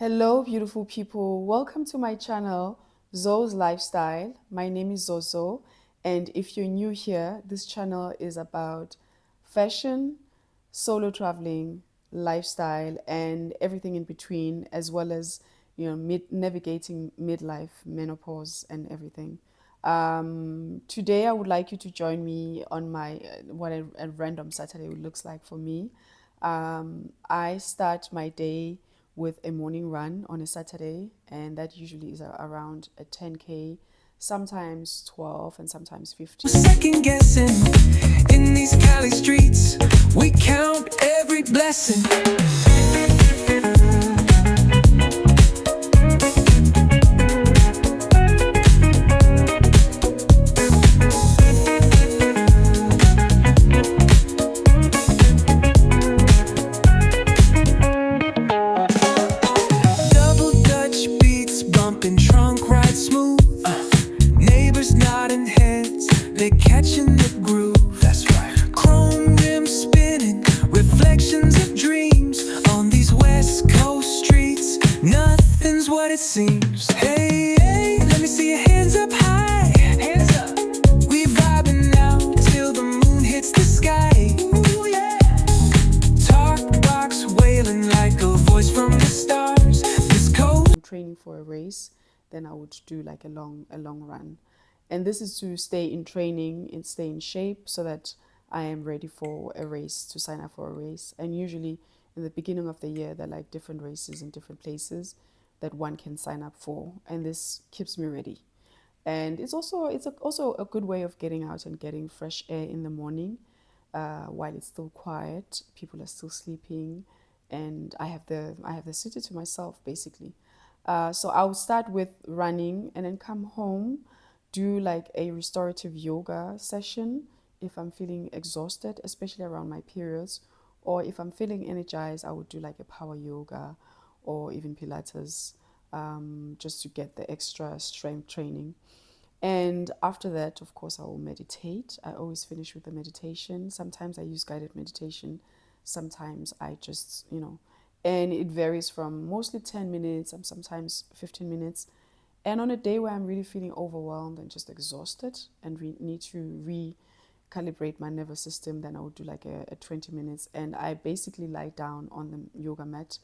Hello, beautiful people. Welcome to my channel, Zo's Lifestyle. My name is Zozo, and if you're new here, this channel is about fashion, solo traveling, lifestyle, and everything in between, as well as navigating midlife, menopause, and everything. Today, I would like you to join me on my what a random Saturday looks like for me. I start my day with a morning run on a Saturday, and that usually is around a 10K, sometimes 12 and sometimes 15. Second guessing in these Cali streets, we count every blessing. Double Dutch beats bumping, trunk ride smooth. Neighbors nodding heads, they catching the groove. That's right. Chrome rims spinning, reflections of dreams on these West Coast streets. Nothing's what it seems. Hey, hey, let me see your hands up high. Hands up. We vibing now till the moon hits the sky. Ooh, yeah. Talk box wailing like a voice from the stars. This coast. I'm training for a race, then I would do like a long run. And this is to stay in training and stay in shape so that I am ready for a race, to sign up for a race. And usually in the beginning of the year, there are like different races in different places that one can sign up for. And this keeps me ready. And also a good way of getting out and getting fresh air in the morning, while it's still quiet. People are still sleeping, and I have the city to myself basically. So I'll start with running and then come home, do like a restorative yoga session if I'm feeling exhausted, especially around my periods, or if I'm feeling energized, I would do like a power yoga or even Pilates, just to get the extra strength training. And after that, of course, I will meditate. I always finish with a meditation. Sometimes I use guided meditation. Sometimes I just, and it varies from mostly 10 minutes and sometimes 15 minutes. And on a day where I'm really feeling overwhelmed and just exhausted and need to recalibrate my nervous system, then I would do like a 20 minutes. And I basically lie down on the yoga mat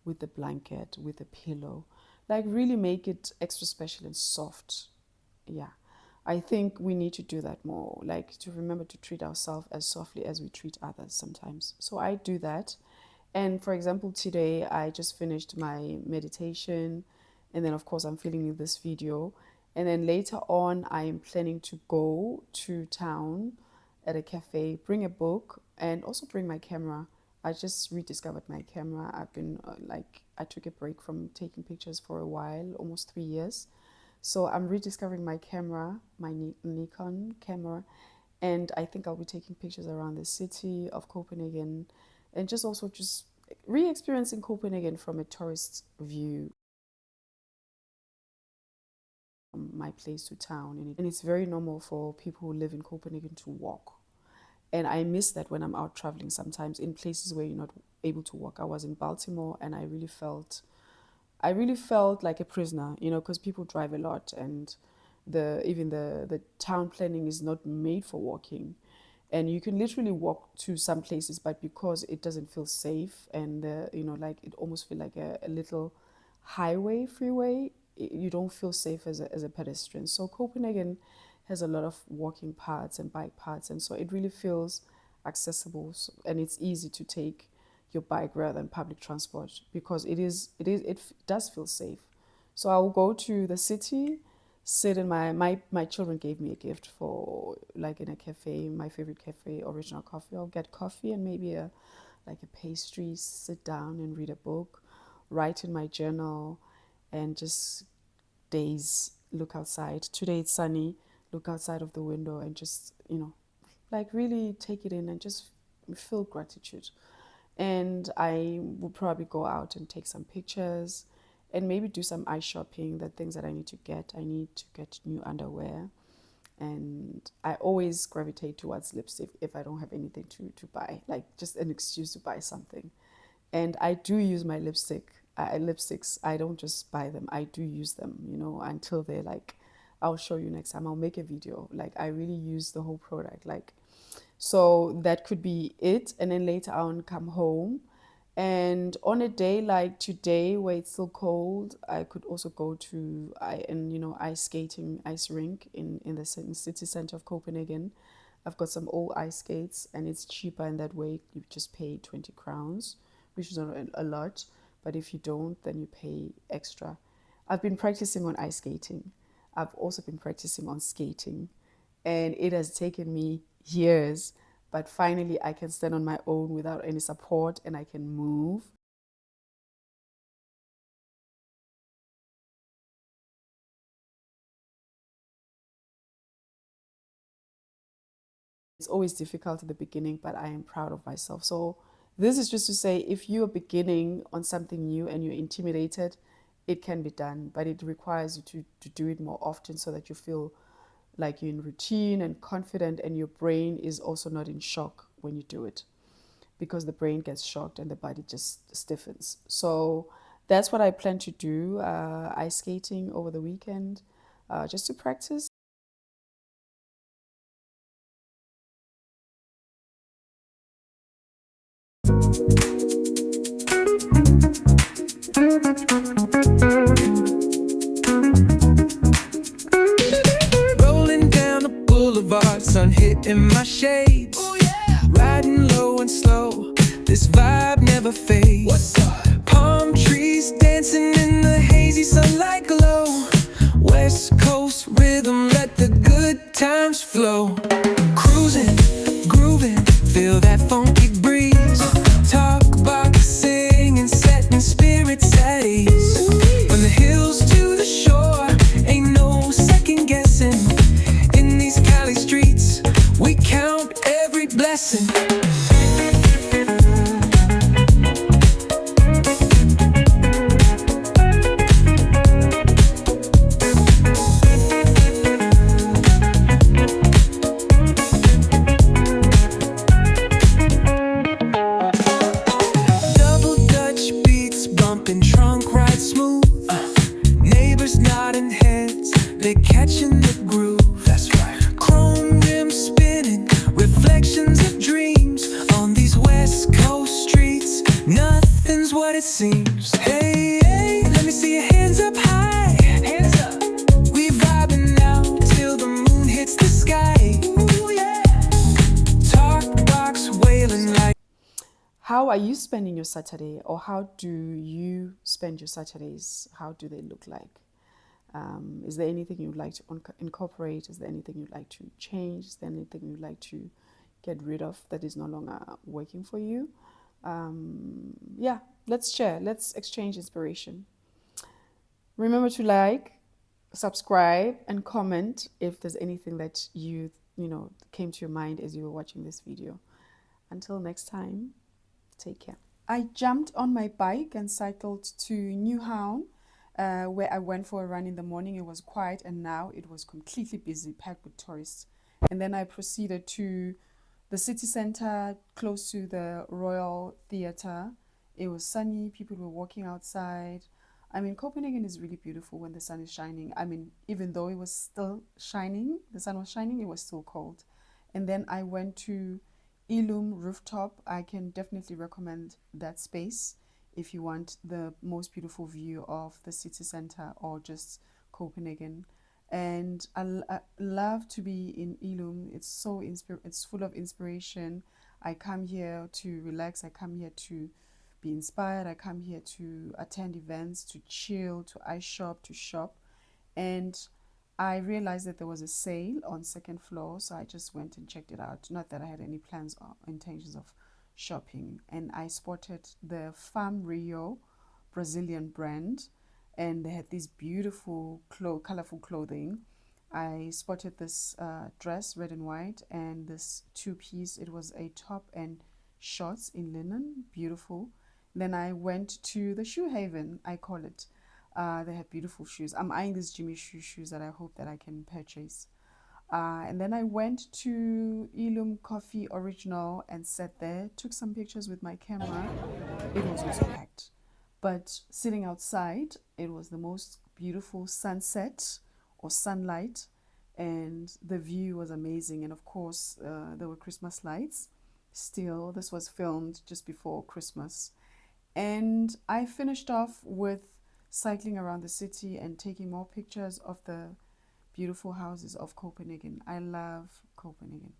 with the blanket, with a pillow, like really make it extra special and soft. Yeah, I think we need to do that more, like to remember to treat ourselves as softly as we treat others sometimes. So I do that. And for example, today I just finished my meditation, and then of course I'm filming this video, and then later on I am planning to go to town at a cafe, bring a book, and also bring my camera. I just rediscovered my camera. I've been I took a break from taking pictures for a while, almost 3 years. So I'm rediscovering my camera, my Nikon camera, and I think I'll be taking pictures around the city of Copenhagen, and just also just re-experiencing Copenhagen from a tourist view, from my place to town. And it's very normal for people who live in Copenhagen to walk. And I miss that when I'm out traveling sometimes in places where you're not able to walk. I was in Baltimore and I really felt like a prisoner, because people drive a lot, and the town planning is not made for walking, and you can literally walk to some places, but because it doesn't feel safe, and like it almost feel like a little highway, freeway, you don't feel safe as a pedestrian. So Copenhagen has a lot of walking paths and bike paths, and so it really feels accessible, and it's easy to take your bike rather than public transport, because it does feel safe. So I will go to the city, sit in my children gave me a gift for like in a cafe, my favorite cafe, Original Coffee. I'll get coffee and maybe a pastry, sit down and read a book, write in my journal, and just days look outside. Today it's sunny, look outside of the window and just, like really take it in and just feel gratitude. And I will probably go out and take some pictures and maybe do some eye shopping, the things that I need to get. I need to get new underwear. And I always gravitate towards lipstick if I don't have anything to buy, like just an excuse to buy something. And I do use my lipstick lipsticks, I don't just buy them. I do use them, until they're like, I'll show you next time. I'll make a video. Like I really use the whole product. Like, so that could be it. And then later on, come home. And on a day like today, where it's still cold, I could also go to ice skating, ice rink in the city center of Copenhagen. I've got some old ice skates, and it's cheaper in that way. You just pay 20 crowns, which is not a lot. But if you don't, then you pay extra. I've been practicing on ice skating. I've also been practicing on skating, and it has taken me years, but finally I can stand on my own without any support, and I can move. It's always difficult at the beginning, but I am proud of myself. So this is just to say, if you're beginning on something new and you're intimidated, it can be done, but it requires you to do it more often, so that you feel like you're in routine and confident, and your brain is also not in shock when you do it, because the brain gets shocked and the body just stiffens. So that's what I plan to do, ice skating over the weekend, just to practice. Rolling down the boulevard, sun hitting my shades. Oh yeah. Riding low and slow, this vibe never fades. What's up? Palm trees dancing in the hazy sunlight glow. West Coast rhythm, let the good times flow. Cruising, grooving, feel that funky breeze. Talk about singing, setting spirits at ease. From the hills to the shore, ain't no second guessing. In these Cali streets, we count every blessing. Double Dutch beats bumping, trunk ride smooth. Neighbors nodding heads, they catching the groove. That's right. Chrome rims spinning, reflections of dreams. On these West Coast streets, nothing's what it seems. Hey, hey, let me see your hands up high. Hands up. We vibing now till the moon hits the sky. Ooh, yeah. Talk box wailing like. How are you spending your Saturday, or how do you spend your Saturdays? How do they look like? Is there anything you'd like to incorporate? Is there anything you'd like to change? Is there anything you'd like to get rid of that is no longer working for you? Yeah, let's share. Let's exchange inspiration. Remember to like, subscribe, and comment if there's anything that came to your mind as you were watching this video. Until next time, take care. I jumped on my bike and cycled to Newtown, where I went for a run in the morning. It was quiet, and now it was completely busy, packed with tourists. And then I proceeded to the city center close to the Royal Theatre. It was sunny, people were walking outside. I mean, Copenhagen is really beautiful when the sun is shining. I mean, even though it was still shining, the sun was shining, it was still cold. And then I went to Ilum rooftop. I can definitely recommend that space if you want the most beautiful view of the city center or just Copenhagen. And I love to be in Ilum. It's full of inspiration. I come here to relax. I come here to be inspired. I come here to attend events, to chill, to ice shop, to shop. And I realized that there was a sale on second floor, so I just went and checked it out. Not that I had any plans or intentions of shopping. And I spotted the Farm Rio Brazilian brand, and they had these beautiful, colorful clothing. I spotted this dress, red and white, and this two-piece. It was a top and shorts in linen, beautiful. Then I went to the shoe haven, I call it. They have beautiful shoes. I'm eyeing these Jimmy Choo shoes that I hope that I can purchase. And then I went to Ilum Coffee Original and sat there, took some pictures with my camera. It was also packed. But sitting outside, it was the most beautiful sunset or sunlight, and the view was amazing. And of course, there were Christmas lights. Still, this was filmed just before Christmas. And I finished off with cycling around the city and taking more pictures of the beautiful houses of Copenhagen. I love Copenhagen.